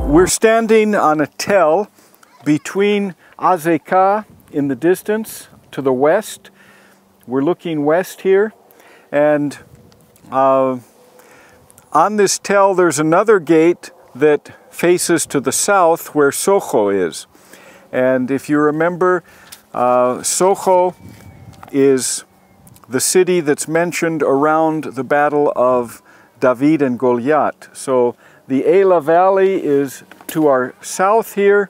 We're standing on a tell between Azekah in the distance to the west. We're looking west here, and on this tell there's another gate that faces to the south where Socho is. And if you remember, Socho is the city that's mentioned around the battle of David and Goliath. So the Elah Valley is to our south here.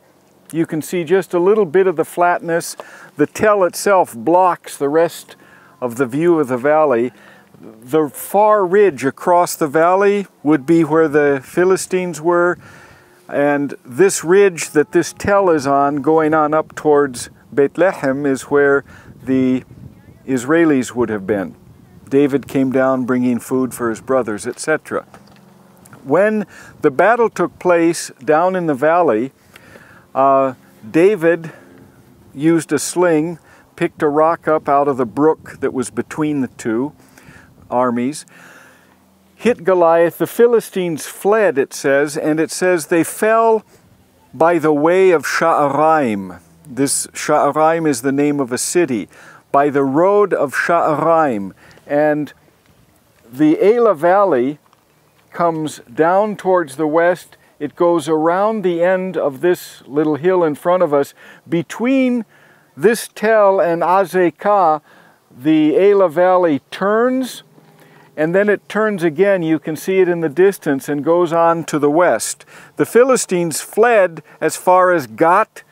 You can see just a little bit of the flatness. The tell itself blocks the rest of the view of the valley. The far ridge across the valley would be where the Philistines were, and this ridge that this tell is on, going on up towards Bethlehem, is where the Israelis would have been. David came down bringing food for his brothers, etc. When the battle took place down in the valley, David used a sling, picked a rock up out of the brook that was between the two armies, hit Goliath. The Philistines fled, it says, and it says they fell by the way of Sha'arim. This Sha'arim is the name of a city. By the road of Sha'arim. And the Elah Valley comes down towards the west. It goes around the end of this little hill in front of us. Between this tell and Azekah, the Elah Valley turns, and then it turns again. You can see it in the distance, and goes on to the west. The Philistines fled as far as Gat,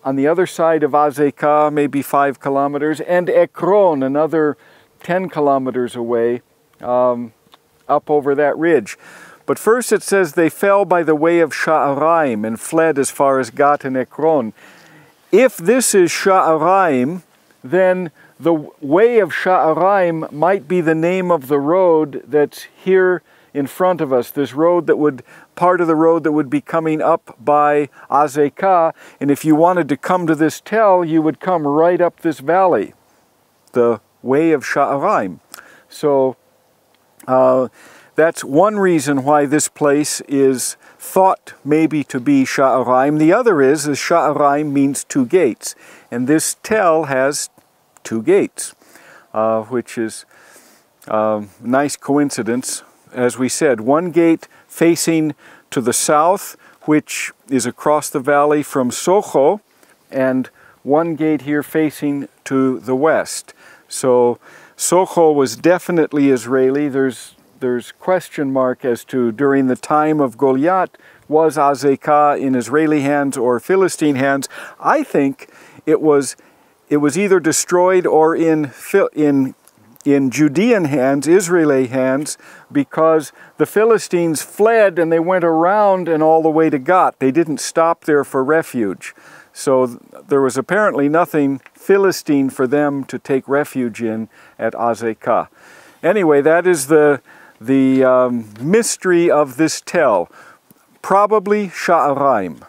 on the other side of Azekah, maybe 5 kilometers, and Ekron, another 10 kilometers away, up over that ridge. But first it says they fell by the way of Sha'arim and fled as far as Gat and Ekron. If this is Sha'arim, then the way of Sha'arim might be the name of the road that's here in front of us, this road that would, part of the road that would be coming up by Azekah. And if you wanted to come to this tell, you would come right up this valley, the way of Sha'arim. So that's one reason why this place is thought maybe to be Sha'arim. The other is Sha'arim means 2 gates, and this tell has 2 gates, which is a nice coincidence. As we said, one gate facing to the south, which is across the valley from Socho, and one gate here facing to the west. So Socho was definitely Israeli. There's question mark as to, during the time of Goliath, was Azekah in Israeli hands or Philistine hands. I think it was either destroyed or in Judean hands, Israeli hands, because the Philistines fled and they went around and all the way to Gat. They didn't stop there for refuge. So there was apparently nothing Philistine for them to take refuge in at Azekah. Anyway, that is the mystery of this tell. Probably Sha'arim.